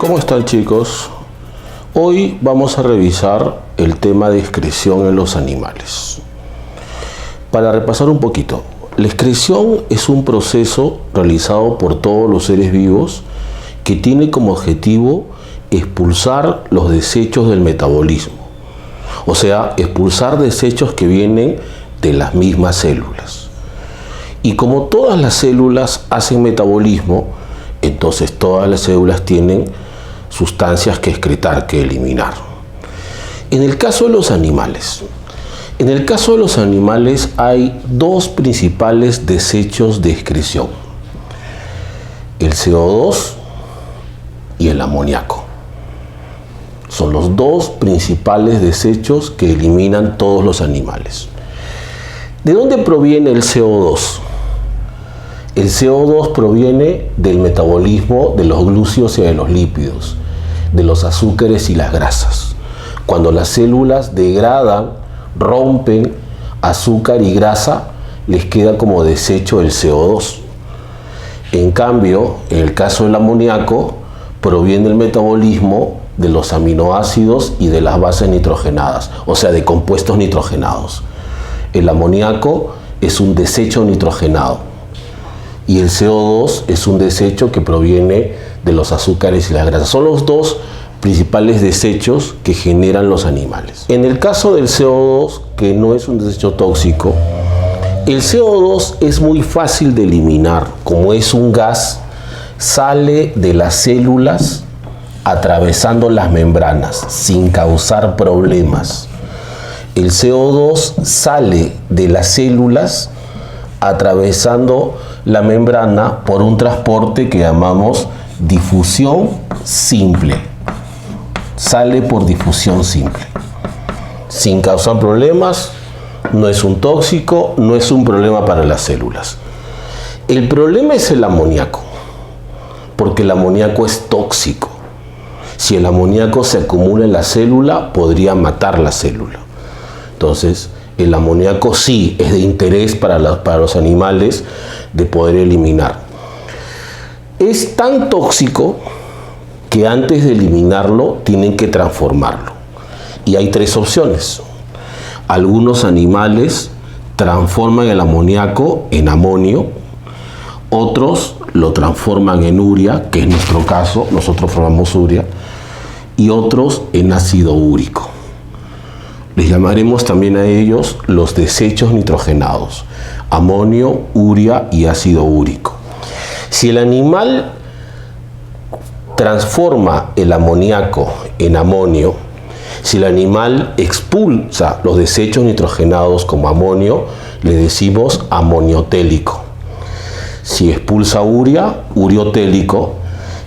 ¿Cómo están, chicos? Hoy vamos a revisar el tema de excreción en los animales. Para repasar un poquito, la excreción es un proceso realizado por todos los seres vivos que tiene como objetivo expulsar los desechos del metabolismo, o sea, expulsar desechos que vienen de las mismas células. Y como todas las células hacen metabolismo, entonces todas las células tienen sustancias que excretar, que eliminar. En el caso de los animales, hay dos principales desechos de excreción: el CO2 y el amoníaco. Son los dos principales desechos que eliminan todos los animales. ¿De dónde proviene el CO2? El CO2 proviene del metabolismo de los glúcidos y de los lípidos, de los azúcares y las grasas. Cuando las células degradan, rompen azúcar y grasa, les queda como desecho el CO2. En cambio, en el caso del amoníaco, proviene del metabolismo de los aminoácidos y de las bases nitrogenadas, o sea, de compuestos nitrogenados. El amoníaco es un desecho nitrogenado y el CO2 es un desecho que proviene de los azúcares y las grasas. Son los dos principales desechos que generan los animales. En el caso del CO2, que no es un desecho tóxico, el CO2 es muy fácil de eliminar. Como es un gas, sale de las células atravesando las membranas sin causar problemas. El CO2 sale de las células atravesando la membrana por un transporte que llamamos difusión simple. Sale por difusión simple, sin causar problemas, no es un tóxico, no es un problema para las células. El problema es el amoníaco, porque el amoníaco es tóxico. Si el amoníaco se acumula en la célula, podría matar la célula. Entonces, el amoníaco sí es de interés para los animales de poder eliminar. Es tan tóxico que antes de eliminarlo tienen que transformarlo. Y hay tres opciones. Algunos animales transforman el amoníaco en amonio, otros lo transforman en urea, que es nuestro caso, nosotros formamos urea, y otros en ácido úrico. Les llamaremos también a ellos los desechos nitrogenados: amonio, urea y ácido úrico. Si el animal transforma el amoníaco en amonio, si el animal expulsa los desechos nitrogenados como amonio, le decimos amoniotélico. Si expulsa urea, ureotélico,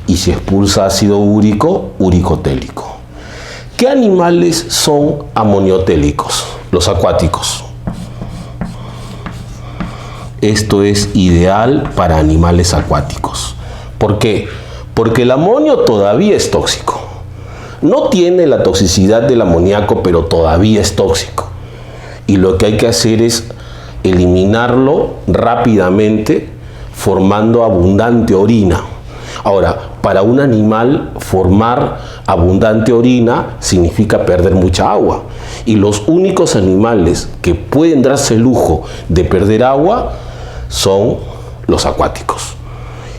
y si expulsa ácido úrico, uricotélico. ¿Qué animales son amoniotélicos? Los acuáticos. Esto es ideal para animales acuáticos. ¿Por qué? Porque el amonio todavía es tóxico. No tiene la toxicidad del amoníaco, pero todavía es tóxico. Y lo que hay que hacer es eliminarlo rápidamente, formando abundante orina. Ahora, para un animal, formar abundante orina significa perder mucha agua. Y los únicos animales que pueden darse el lujo de perder agua son los acuáticos,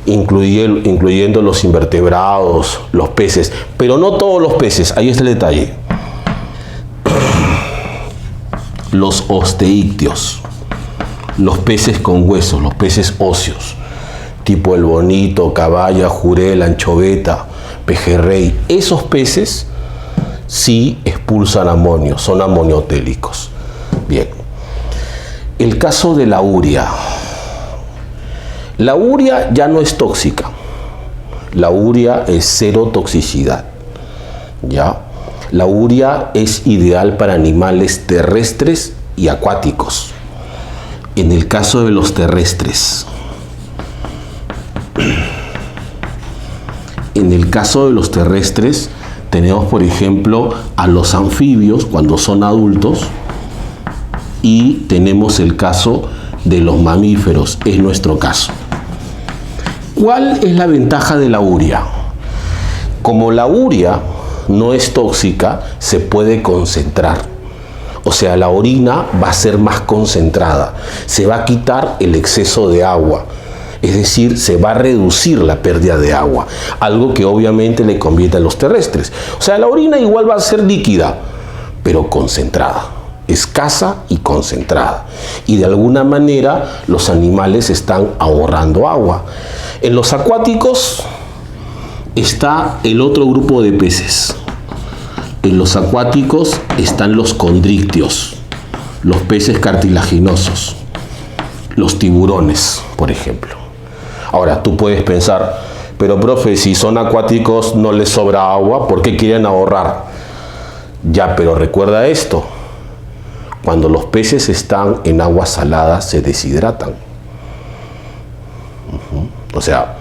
incluyendo los invertebrados, los peces, pero no todos los peces. Ahí está el detalle. Los osteícteos, los peces con huesos, los peces óseos, tipo el bonito, caballa, jurel, anchoveta, pejerrey. Esos peces sí expulsan amonio, son amoniotélicos. Bien. El caso de la urea. La urea ya no es tóxica. La urea es cero toxicidad. ¿Ya? La urea es ideal para animales terrestres y acuáticos. En el caso de los terrestres, tenemos, por ejemplo, a los anfibios cuando son adultos, y tenemos el caso de los mamíferos, es nuestro caso. ¿Cuál es la ventaja de la urea? Como la urea no es tóxica, se puede concentrar. O sea, la orina va a ser más concentrada. Se va a quitar el exceso de agua. Es decir, se va a reducir la pérdida de agua. Algo que obviamente le conviene a los terrestres. O sea, la orina igual va a ser líquida, pero concentrada. Escasa y concentrada. Y de alguna manera los animales están ahorrando agua. En los acuáticos está el otro grupo de peces. En los acuáticos están los condrictios, los peces cartilaginosos, los tiburones, por ejemplo. Ahora, tú puedes pensar, pero profe, si son acuáticos no les sobra agua, ¿por qué quieren ahorrar? Ya, pero recuerda esto, cuando los peces están en agua salada se deshidratan. O sea,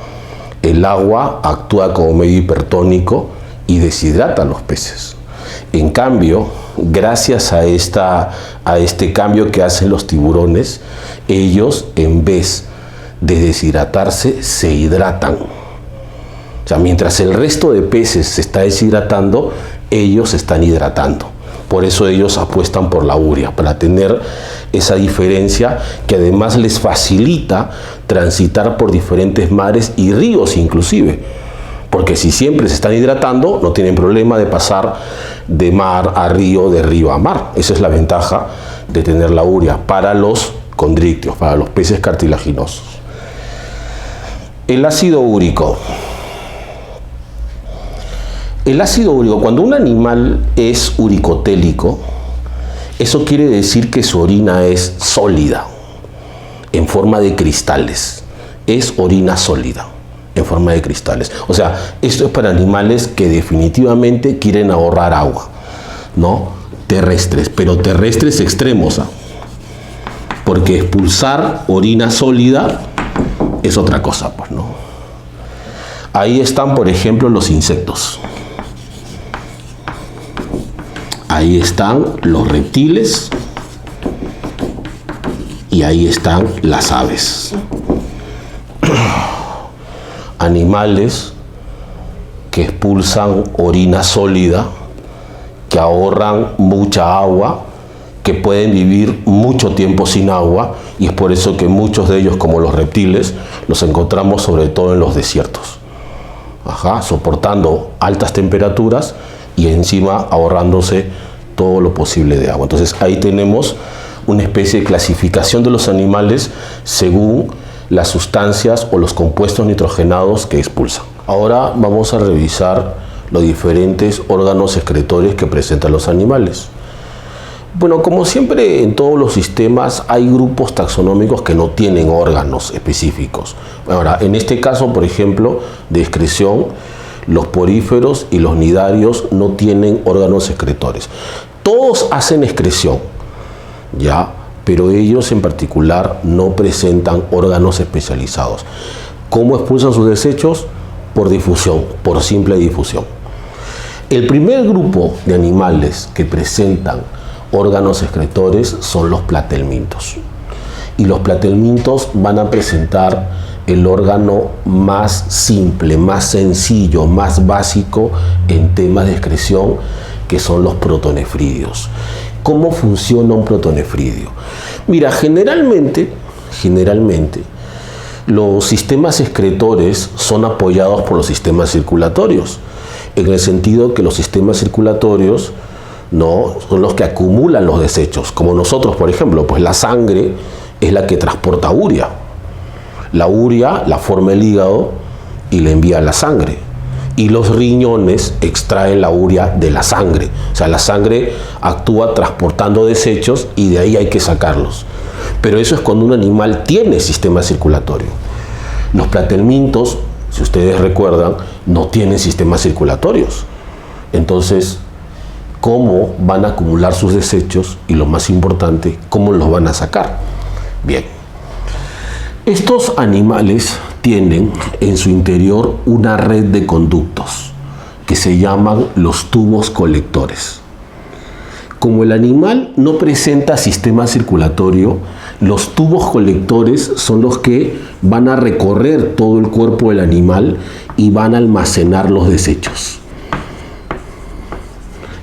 el agua actúa como medio hipertónico y deshidrata a los peces. En cambio, gracias a este cambio que hacen los tiburones, ellos en vez de deshidratarse se hidratan. O sea, mientras el resto de peces se está deshidratando, ellos se están hidratando. Por eso ellos apuestan por la urea, para tener esa diferencia que además les facilita transitar por diferentes mares y ríos inclusive. Porque si siempre se están hidratando, no tienen problema de pasar de mar a río, de río a mar. Esa es la ventaja de tener la urea para los condrictios, para los peces cartilaginosos. El ácido úrico. El ácido úrico, cuando un animal es uricotélico, eso quiere decir que su orina es sólida, en forma de cristales. Es orina sólida, en forma de cristales. O sea, esto es para animales que definitivamente quieren ahorrar agua, ¿no? Terrestres, pero terrestres extremos, ¿ah? Porque expulsar orina sólida es otra cosa, pues, ¿no? Ahí están, por ejemplo, los insectos. Ahí están los reptiles y ahí están las aves. Animales que expulsan orina sólida, que ahorran mucha agua, que pueden vivir mucho tiempo sin agua, y es por eso que muchos de ellos, como los reptiles, los encontramos sobre todo en los desiertos. Soportando altas temperaturas y encima ahorrándose todo lo posible de agua. Entonces ahí tenemos una especie de clasificación de los animales según las sustancias o los compuestos nitrogenados que expulsan. Ahora vamos a revisar los diferentes órganos excretores que presentan los animales. Bueno, como siempre en todos los sistemas hay grupos taxonómicos que no tienen órganos específicos. Ahora, en este caso, por ejemplo, de excreción, los poríferos y los nidarios no tienen órganos excretores. Todos hacen excreción, ¿ya? Pero ellos en particular no presentan órganos especializados. ¿Cómo expulsan sus desechos? Por difusión, por simple difusión. El primer grupo de animales que presentan órganos excretores son los platelmintos. Y los platelmintos van a presentar el órgano más simple, más sencillo, más básico en temas de excreción, que son los protonefridios. ¿Cómo funciona un protonefridio? Mira, generalmente, los sistemas excretores son apoyados por los sistemas circulatorios, en el sentido que los sistemas circulatorios, ¿no?, son los que acumulan los desechos, como nosotros, por ejemplo, pues la sangre es la que transporta urea. La urea la forma el hígado y la envía a la sangre. Y los riñones extraen la urea de la sangre. O sea, la sangre actúa transportando desechos y de ahí hay que sacarlos. Pero eso es cuando un animal tiene sistema circulatorio. Los platelmintos, si ustedes recuerdan, no tienen sistemas circulatorios. Entonces, ¿cómo van a acumular sus desechos? Y lo más importante, ¿cómo los van a sacar? Bien. Estos animales tienen en su interior una red de conductos que se llaman los tubos colectores. Como el animal no presenta sistema circulatorio, los tubos colectores son los que van a recorrer todo el cuerpo del animal y van a almacenar los desechos.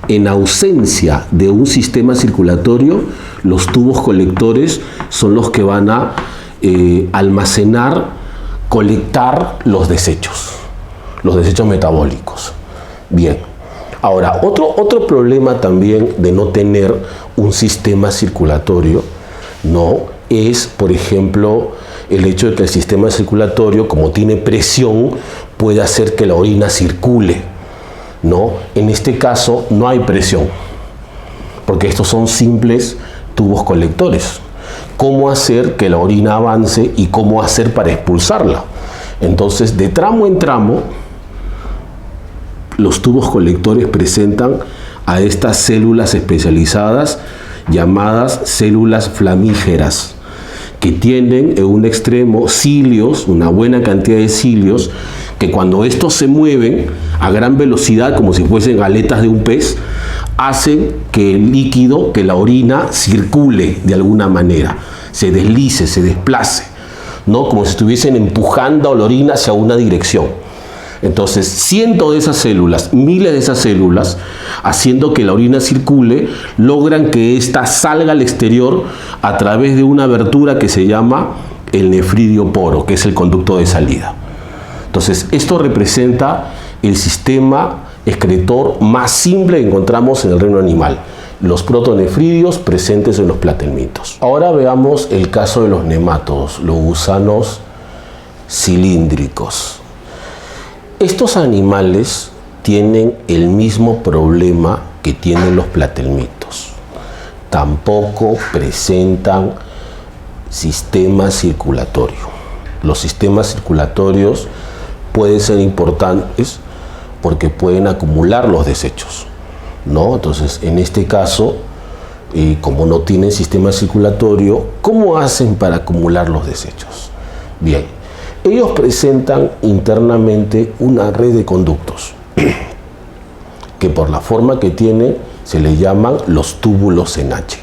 En ausencia de un sistema circulatorio, los tubos colectores son los que van a almacenar, colectar los desechos metabólicos. Bien, ahora, otro problema también de no tener un sistema circulatorio, ¿no?, es, por ejemplo, el hecho de que el sistema circulatorio, como tiene presión, puede hacer que la orina circule, ¿no? En este caso no hay presión, porque estos son simples tubos colectores. ¿Cómo hacer que la orina avance y cómo hacer para expulsarla? Entonces, de tramo en tramo, los tubos colectores presentan a estas células especializadas llamadas células flamígeras, que tienen en un extremo cilios, una buena cantidad de cilios, que cuando estos se mueven a gran velocidad, como si fuesen aletas de un pez, hacen que el líquido, que la orina, circule de alguna manera, se deslice, se desplace, ¿no?, como si estuviesen empujando la orina hacia una dirección. Entonces, cientos de esas células, miles de esas células, haciendo que la orina circule, logran que ésta salga al exterior a través de una abertura que se llama el nefridio poro, que es el conducto de salida. Entonces, esto representa el sistema excretor más simple que encontramos en el reino animal, los protonefridios presentes en los platelmintos. Ahora veamos el caso de los nemátodos, los gusanos cilíndricos. Estos animales tienen el mismo problema que tienen los platelmitos. Tampoco presentan sistema circulatorio. Los sistemas circulatorios pueden ser importantes porque pueden acumular los desechos, ¿no? Entonces, en este caso, como no tienen sistema circulatorio, ¿cómo hacen para acumular los desechos? Bien. Ellos presentan internamente una red de conductos que por la forma que tienen se les llaman los túbulos en H.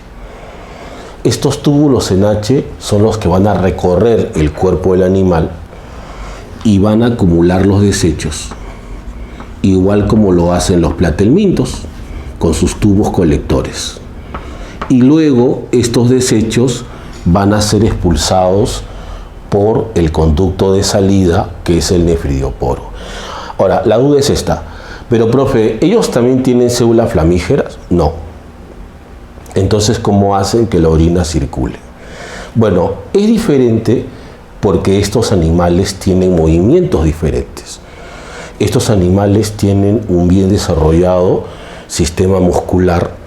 Estos túbulos en H son los que van a recorrer el cuerpo del animal y van a acumular los desechos, igual como lo hacen los platelmintos con sus tubos colectores. Y luego estos desechos van a ser expulsados por el conducto de salida, que es el nefridio poro. Ahora, la duda es esta, pero profe, ¿ellos también tienen células flamígeras? No. Entonces, ¿cómo hacen que la orina circule? Bueno, es diferente porque estos animales tienen movimientos diferentes. Estos animales tienen un bien desarrollado sistema muscular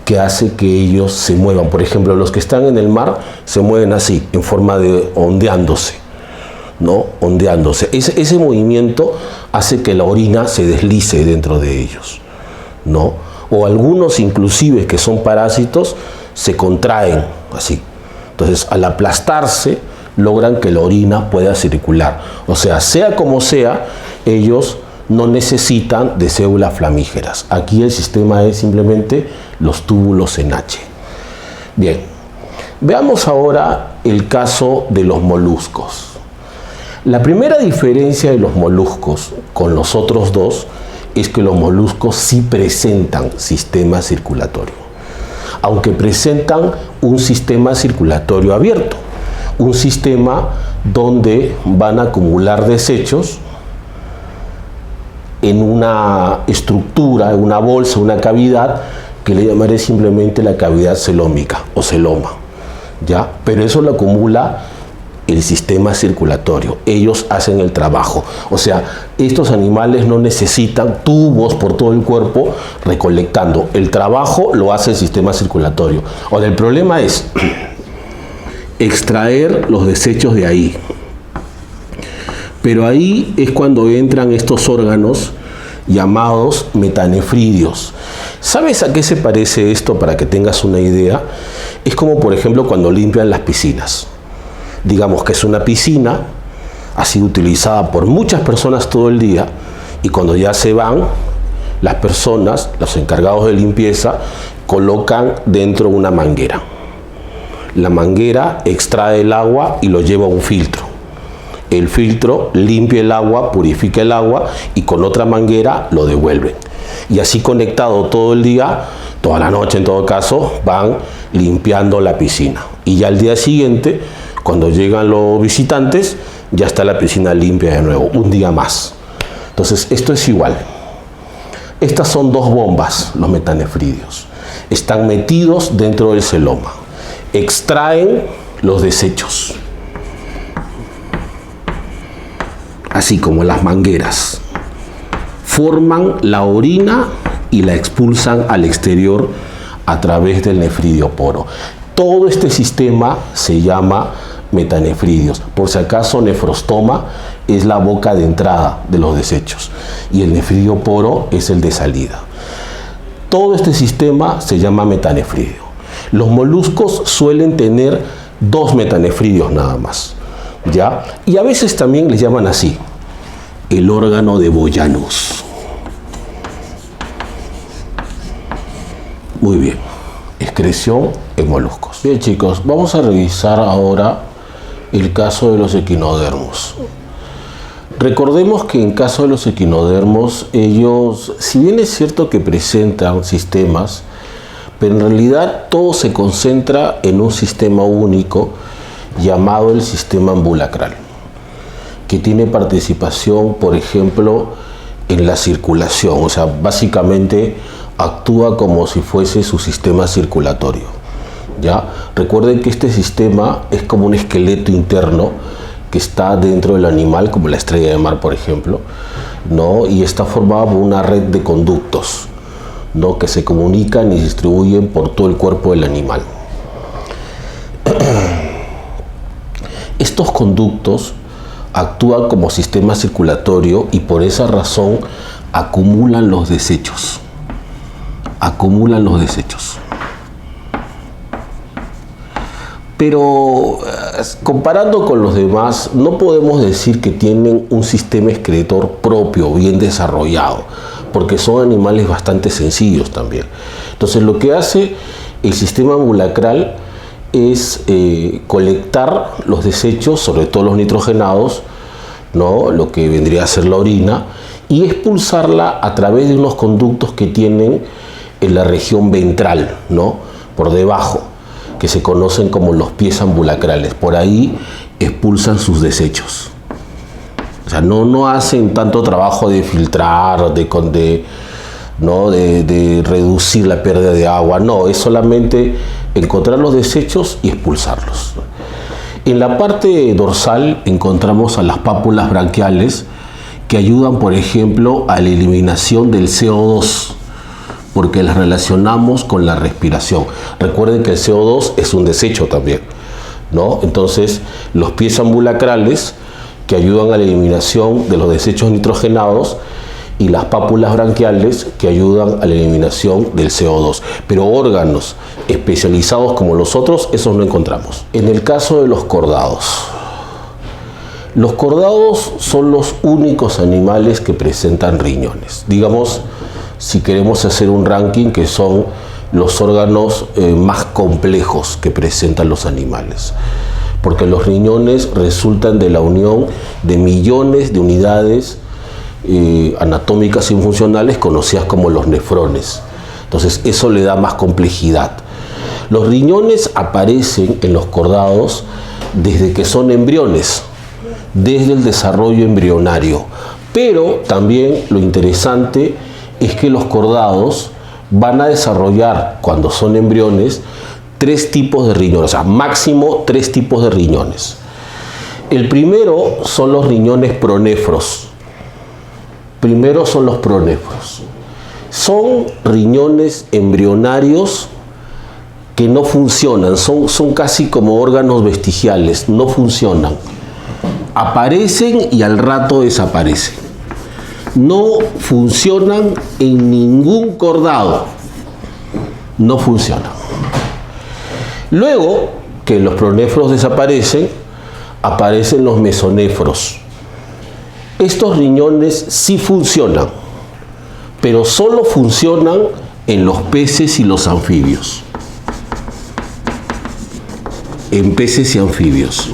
que hace que ellos se muevan. Por ejemplo, los que están en el mar se mueven así, en forma de ondeándose, ¿no? Ondeándose. Ese movimiento hace que la orina se deslice dentro de ellos, ¿no? O algunos inclusive que son parásitos se contraen así. Entonces, al aplastarse, logran que la orina pueda circular. O sea como sea, ellos no necesitan de células flamígeras. Aquí el sistema es simplemente los túbulos en H. Bien, veamos ahora el caso de los moluscos. La primera diferencia de los moluscos con los otros dos es que los moluscos sí presentan sistema circulatorio, aunque presentan un sistema circulatorio abierto, un sistema donde van a acumular desechos en una estructura, en una bolsa, una cavidad que le llamaré simplemente la cavidad celómica o celoma, ¿ya? Pero eso lo acumula el sistema circulatorio. Ellos hacen el trabajo. O sea, estos animales no necesitan tubos por todo el cuerpo recolectando. El trabajo lo hace el sistema circulatorio. Ahora, el problema es extraer los desechos de ahí. Pero ahí es cuando entran estos órganos llamados metanefridios. ¿Sabes a qué se parece esto para que tengas una idea? Es como, por ejemplo, cuando limpian las piscinas. Digamos que es una piscina, ha sido utilizada por muchas personas todo el día, y cuando ya se van, las personas, los encargados de limpieza, colocan dentro una manguera. La manguera extrae el agua y lo lleva a un filtro. el filtro limpia el agua, purifica el agua y con otra manguera lo devuelven. Y así conectado todo el día, toda la noche en todo caso, van limpiando la piscina. Y ya al día siguiente, cuando llegan los visitantes, ya está la piscina limpia de nuevo, un día más. Entonces esto es igual. Estas son dos bombas, los metanefridios. Están metidos dentro del celoma. Extraen los desechos. Así como las mangueras. Forman la orina y la expulsan al exterior a través del nefridio poro. Todo este sistema se llama metanefridios. Por si acaso, nefrostoma es la boca de entrada de los desechos y el nefridio poro es el de salida. Todo este sistema se llama metanefridio. Los moluscos suelen tener 2 metanefridios nada más, ¿ya? Y a veces también les llaman así, el órgano de Boyanus. Muy bien, excreción en moluscos. Bien chicos, vamos a revisar ahora el caso de los equinodermos. Recordemos que en caso de los equinodermos, ellos, si bien es cierto que presentan sistemas, pero en realidad todo se concentra en un sistema único llamado el sistema ambulacral, que tiene participación, por ejemplo, en la circulación, o sea, básicamente actúa como si fuese su sistema circulatorio, ¿ya? Recuerden que este sistema es como un esqueleto interno que está dentro del animal, como la estrella de mar, por ejemplo, ¿no? Y está formado por una red de conductos, ¿no? Que se comunican y distribuyen por todo el cuerpo del animal. Estos conductos actúan como sistema circulatorio y por esa razón acumulan los desechos. Acumulan los desechos. Pero comparando con los demás, no podemos decir que tienen un sistema excretor propio, bien desarrollado, porque son animales bastante sencillos también. Entonces lo que hace el sistema ambulacral es colectar los desechos, sobre todo los nitrogenados, ¿no? Lo que vendría a ser la orina, y expulsarla a través de unos conductos que tienen en la región ventral, ¿no? Por debajo, que se conocen como los pies ambulacrales. Por ahí expulsan sus desechos. O sea, no hacen tanto trabajo de filtrar, de reducir la pérdida de agua. No, es solamente encontrar los desechos y expulsarlos. En la parte dorsal encontramos a las pápulas branquiales que ayudan, por ejemplo, a la eliminación del CO2, porque las relacionamos con la respiración. Recuerden que el CO2 es un desecho también, ¿no? Entonces, los pies ambulacrales que ayudan a la eliminación de los desechos nitrogenados y las pápulas branquiales que ayudan a la eliminación del CO2. Pero órganos especializados como los otros, esos no encontramos. En el caso de los cordados son los únicos animales que presentan riñones. Digamos, si queremos hacer un ranking, que son los órganos más complejos que presentan los animales, porque los riñones resultan de la unión de millones de unidades anatómicas y funcionales conocidas como los nefrones. Entonces eso le da más complejidad. Los riñones aparecen en los cordados desde que son embriones, desde el desarrollo embrionario, pero también lo interesante es que los cordados van a desarrollar, cuando son embriones, 3 tipos de riñones, o sea, máximo 3 tipos de riñones. El primero son los riñones pronéfros. Primero son los pronéfros. Son riñones embrionarios que no funcionan, son casi como órganos vestigiales, no funcionan. Aparecen y al rato desaparecen. No funcionan en ningún cordado. No funcionan. Luego que los pronéfros desaparecen, aparecen los mesonéfros. Estos riñones sí funcionan, pero solo funcionan en los peces y los anfibios. En peces y anfibios.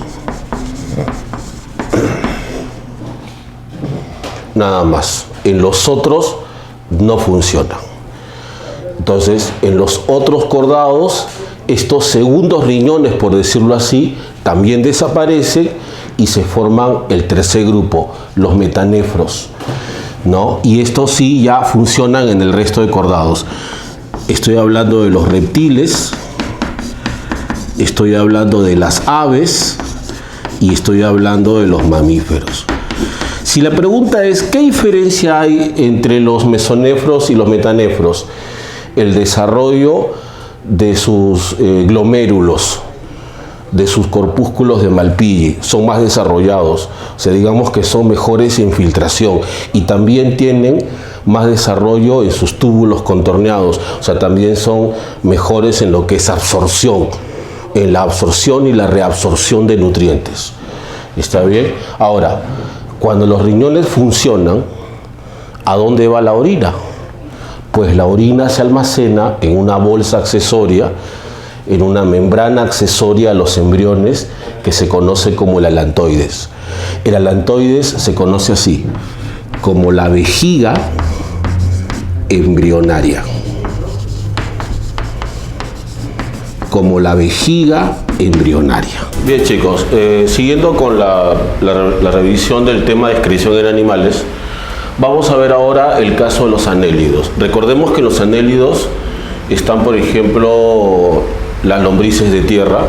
nada más. En los otros no funcionan. Entonces, en los otros cordados, estos segundos riñones, por decirlo así, también desaparecen y se forman el tercer grupo, los metanefros, ¿no? Y estos sí ya funcionan en el resto de cordados. Estoy hablando de los reptiles, estoy hablando de las aves y estoy hablando de los mamíferos. Si la pregunta es, ¿qué diferencia hay entre los mesonefros y los metanefros? El desarrollo de sus glomérulos, de sus corpúsculos de Malpighi, son más desarrollados, o sea, digamos que son mejores en filtración y también tienen más desarrollo en sus túbulos contorneados, o sea, también son mejores en lo que es absorción, en la absorción y la reabsorción de nutrientes. ¿Está bien? Ahora, cuando los riñones funcionan, ¿a dónde va la orina? Pues la orina se almacena en una bolsa accesoria, en una membrana accesoria a los embriones que se conoce como el alantoides. El alantoides se conoce así, como la vejiga embrionaria. Como la vejiga embrionaria. Bien, chicos, siguiendo con la revisión del tema de excreción en animales, vamos a ver ahora el caso de los anélidos. Recordemos que los anélidos están, por ejemplo, las lombrices de tierra,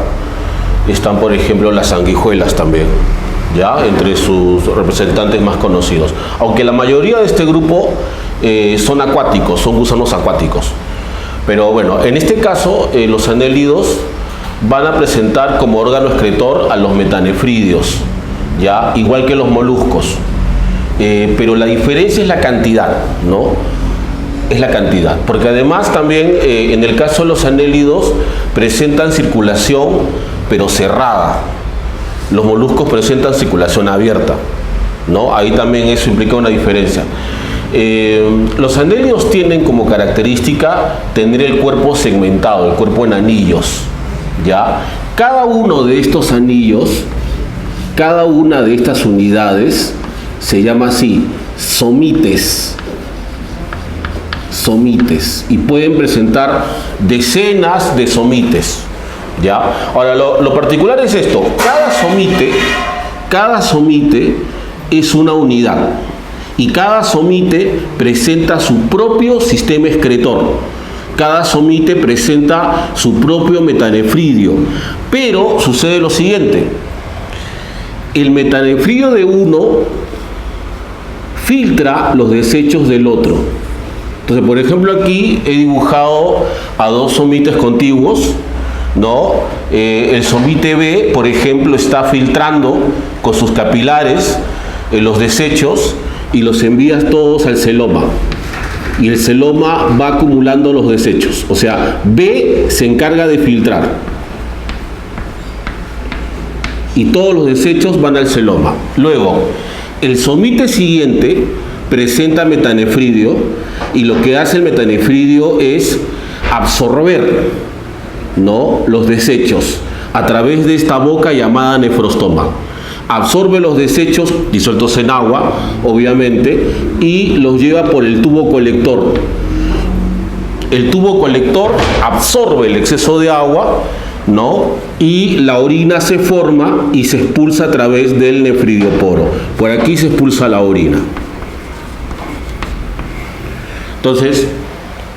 están, por ejemplo, las sanguijuelas también, ¿ya? Entre sus representantes más conocidos. Aunque la mayoría de este grupo son acuáticos, son gusanos acuáticos. Pero bueno, en este caso, los anélidos van a presentar como órgano excretor a los metanefridios, ¿ya? Igual que los moluscos. Pero la diferencia es la cantidad, ¿no? Es la cantidad, porque además también en el caso de los anélidos presentan circulación pero cerrada. Los moluscos presentan circulación abierta, ¿no? Ahí también eso implica una diferencia. Los anélidos tienen como característica tener el cuerpo segmentado, el cuerpo en anillos, ¿ya? Cada uno de estos anillos, cada una de estas unidades se llama así, somites. Somites, y pueden presentar decenas de somites, ¿ya? Ahora, lo particular es esto, cada somite es una unidad y cada somite presenta su propio sistema excretor, cada somite presenta su propio metanefridio, pero sucede lo siguiente, el metanefridio de uno filtra los desechos del otro. Entonces, por ejemplo, aquí he dibujado a dos somites contiguos, ¿no? El somite B, por ejemplo, está filtrando con sus capilares los desechos y los envía todos al celoma. Y el celoma va acumulando los desechos. O sea, B se encarga de filtrar. Y todos los desechos van al celoma. Luego, el somite siguiente presenta metanefridio y lo que hace el metanefridio es absorber, ¿no?, los desechos a través de esta boca llamada nefrostoma. Absorbe los desechos disueltos en agua, obviamente, y los lleva por el tubo colector. El tubo colector absorbe el exceso de agua, ¿no?, y la orina se forma y se expulsa a través del nefridioporo. Por aquí se expulsa la orina. Entonces,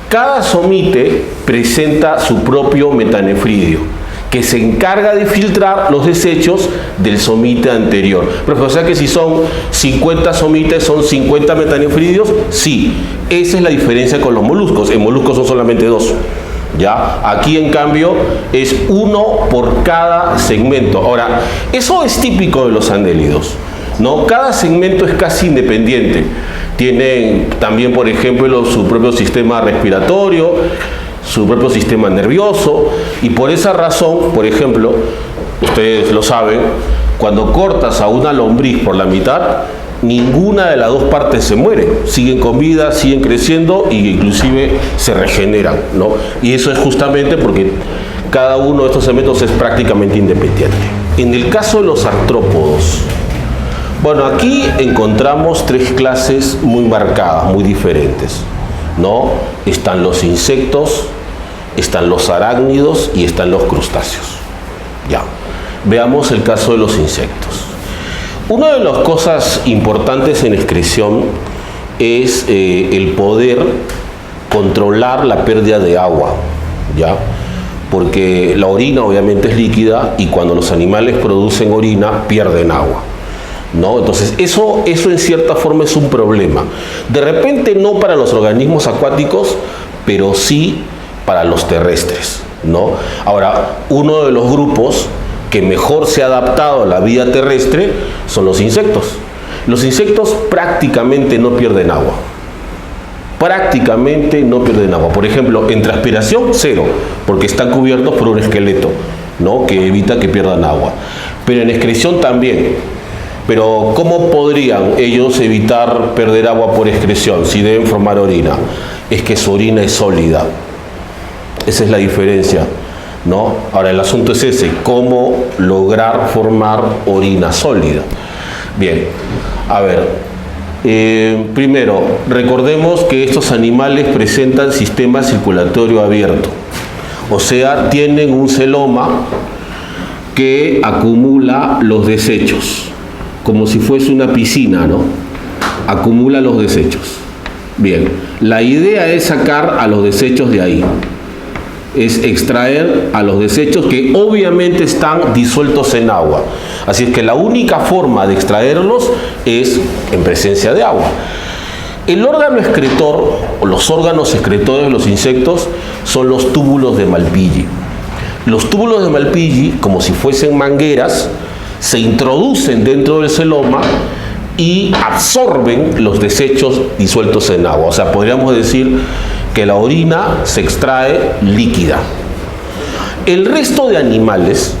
cada somite presenta su propio metanefridio, que se encarga de filtrar los desechos del somite anterior. Pero, o sea que si son 50 somites, ¿son 50 metanefridios? Sí, esa es la diferencia con los moluscos. En moluscos son solamente 2. ¿Ya? Aquí, en cambio, es 1 por cada segmento. Ahora, eso es típico de los anélidos, ¿no? Cada segmento es casi independiente. Tienen también, por ejemplo, su propio sistema respiratorio, su propio sistema nervioso, y por esa razón, por ejemplo, ustedes lo saben, cuando cortas a una lombriz por la mitad, ninguna de las dos partes se muere, siguen con vida, siguen creciendo e inclusive se regeneran, ¿no? Y eso es justamente porque cada uno de estos segmentos es prácticamente independiente. En el caso de los artrópodos, Bueno, aquí encontramos tres clases muy marcadas, muy diferentes, ¿no? Están los insectos, están los arácnidos y están los crustáceos. Ya, veamos el caso de los insectos. Una de las cosas importantes en excreción es el poder controlar la pérdida de agua, ¿ya? Porque la orina obviamente es líquida y cuando los animales producen orina pierden agua, ¿no? Entonces eso en cierta forma es un problema. De repente no para los organismos acuáticos, pero sí para los terrestres, ¿no? Ahora, uno de los grupos que mejor se ha adaptado a la vida terrestre son los insectos. Los insectos prácticamente no pierden agua. Prácticamente no pierden agua. Por ejemplo, en transpiración, cero, porque están cubiertos por un esqueleto, ¿no? Que evita que pierdan agua. Pero en excreción también. Pero ¿cómo podrían ellos evitar perder agua por excreción si deben formar orina? Es que su orina es sólida. Esa es la diferencia, ¿no? Ahora el asunto es ese, ¿cómo lograr formar orina sólida? Bien, a ver. Primero, recordemos que estos animales presentan sistema circulatorio abierto, o sea, tienen un celoma que acumula los desechos, como si fuese una piscina, ¿no? Acumula los desechos. Bien, la idea es sacar a los desechos de ahí, es extraer a los desechos que obviamente están disueltos en agua. Así es que la única forma de extraerlos es en presencia de agua. El órgano excretor, o los órganos excretores de los insectos, son los túbulos de Malpighi. Los túbulos de Malpighi, como si fuesen mangueras, se introducen dentro del celoma y absorben los desechos disueltos en agua. O sea, podríamos decir que la orina se extrae líquida. El resto de animales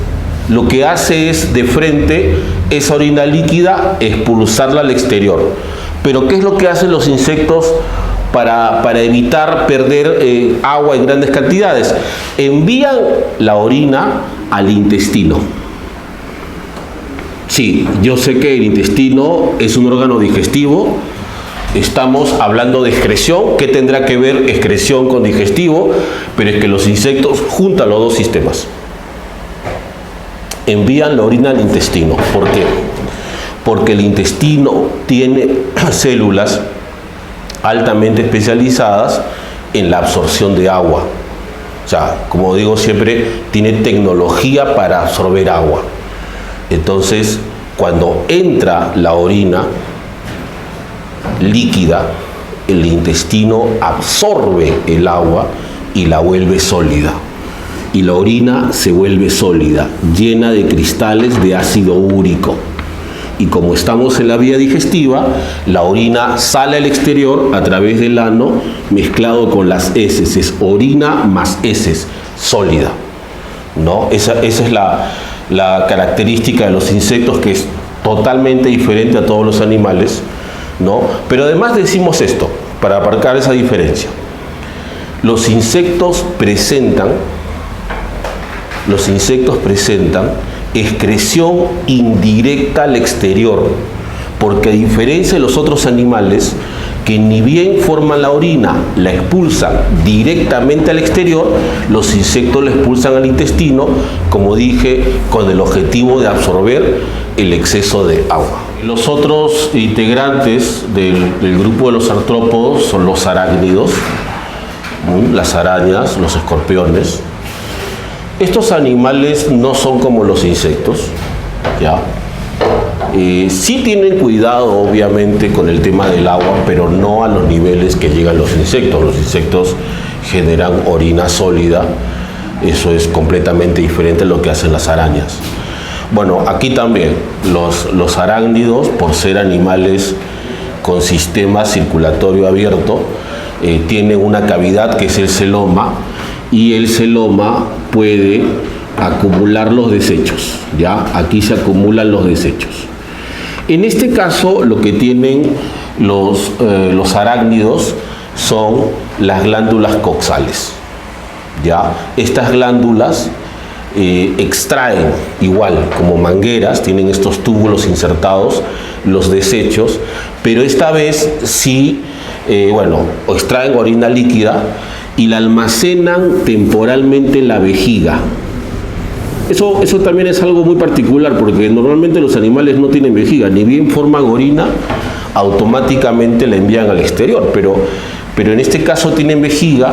lo que hace es de frente esa orina líquida expulsarla al exterior. Pero ¿qué es lo que hacen los insectos para evitar perder agua en grandes cantidades? Envían la orina al intestino. Sí, yo sé que el intestino es un órgano digestivo. Estamos hablando de excreción. ¿Qué tendrá que ver excreción con digestivo? Pero es que los insectos juntan los dos sistemas. Envían la orina al intestino. ¿Por qué? Porque el intestino tiene células altamente especializadas en la absorción de agua. O sea, como digo siempre, tiene tecnología para absorber agua. Entonces, cuando entra la orina líquida, el intestino absorbe el agua y la vuelve sólida. Y la orina se vuelve sólida, llena de cristales de ácido úrico. Y como estamos en la vía digestiva, la orina sale al exterior a través del ano mezclado con las heces. Es orina más heces, sólida, ¿no? Esa es la característica de los insectos, que es totalmente diferente a todos los animales, ¿no? Pero además decimos esto, para aparcar esa diferencia. Los insectos presentan excreción indirecta al exterior, porque a diferencia de los otros animales, que ni bien forman la orina, la expulsan directamente al exterior, los insectos la expulsan al intestino, como dije, con el objetivo de absorber el exceso de agua. Los otros integrantes del grupo de los artrópodos son los arácnidos, las arañas, los escorpiones. Estos animales no son como los insectos, ¿ya? Sí tienen cuidado obviamente con el tema del agua, pero no a los niveles que llegan los insectos. Los insectos generan orina sólida, eso es completamente diferente a lo que hacen las arañas. Bueno, aquí también los arácnidos, por ser animales con sistema circulatorio abierto, tienen una cavidad que es el celoma, y el celoma puede acumular los desechos, ¿ya? Aquí se acumulan los desechos. En este caso, lo que tienen los arácnidos son las glándulas coxales, ¿ya? Estas glándulas extraen igual como mangueras, tienen estos túbulos insertados, los desechos, pero esta vez sí, extraen orina líquida y la almacenan temporalmente en la vejiga. Eso también es algo muy particular, porque normalmente los animales no tienen vejiga, ni bien forman orina, automáticamente la envían al exterior, pero en este caso tienen vejiga,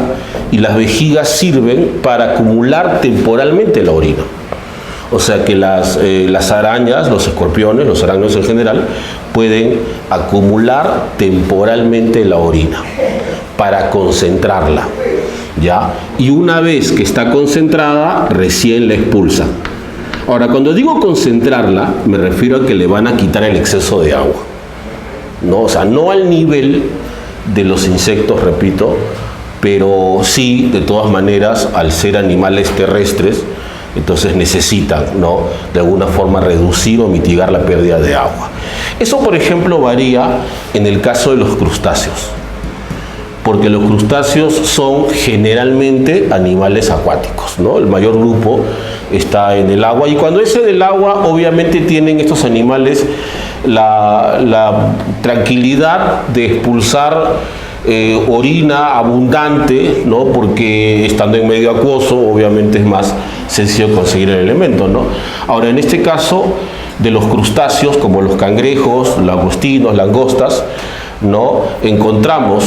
y las vejigas sirven para acumular temporalmente la orina. O sea que las arañas, los escorpiones, los arácnidos en general, pueden acumular temporalmente la orina para concentrarla, ¿ya? Y una vez que está concentrada, recién la expulsan. Ahora, cuando digo concentrarla, me refiero a que le van a quitar el exceso de agua, ¿no? O sea, no al nivel de los insectos, repito, pero sí, de todas maneras, al ser animales terrestres, entonces necesitan, ¿no?, de alguna forma reducir o mitigar la pérdida de agua. Eso, por ejemplo, varía en el caso de los crustáceos, porque los crustáceos son generalmente animales acuáticos, ¿no? El mayor grupo está en el agua, y cuando es en el agua, obviamente tienen estos animales la tranquilidad de expulsar orina abundante, ¿no? Porque estando en medio acuoso, obviamente es más sencillo conseguir el elemento, ¿no? Ahora, en este caso de los crustáceos, como los cangrejos, langostinos, langostas, ¿no?, encontramos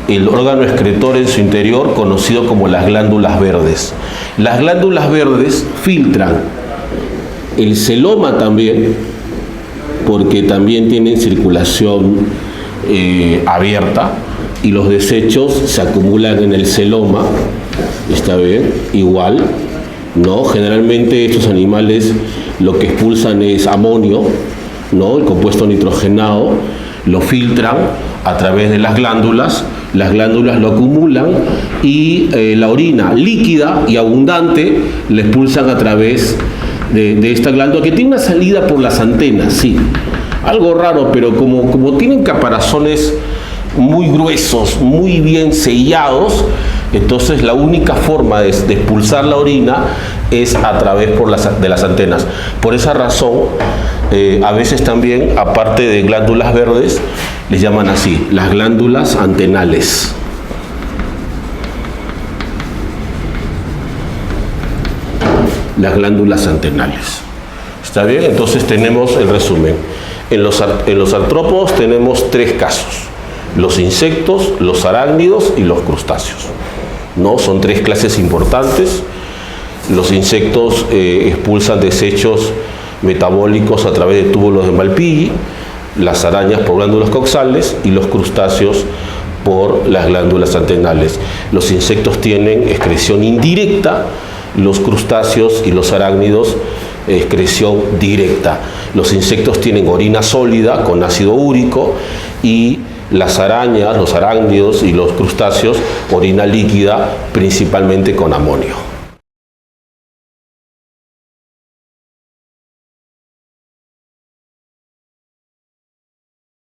el órgano excretor en su interior, conocido como las glándulas verdes. Las glándulas verdes filtran el celoma también, porque también tienen circulación abierta, y los desechos se acumulan en el celoma, ¿está bien? Igual, ¿no? Generalmente estos animales lo que expulsan es amonio, ¿no?, el compuesto nitrogenado, lo filtran a través de las glándulas lo acumulan, y la orina líquida y abundante la expulsan a través de esta glándula, que tiene una salida por las antenas, sí. Algo raro, pero como tienen caparazones muy gruesos, muy bien sellados, entonces la única forma de expulsar la orina es a través de las antenas. Por esa razón, a veces también, aparte de glándulas verdes, les llaman así, las glándulas antenales. Las glándulas antenales. ¿Está bien? Entonces tenemos el resumen. En los artrópodos tenemos tres casos: los insectos, los arácnidos y los crustáceos, ¿no? Son tres clases importantes. Los insectos expulsan desechos metabólicos a través de túbulos de Malpighi, las arañas por glándulas coxales y los crustáceos por las glándulas antenales. Los insectos tienen excreción indirecta, los crustáceos y los arácnidos excreción directa. Los insectos tienen orina sólida con ácido úrico, y las arañas, los arácnidos y los crustáceos orina líquida, principalmente con amonio.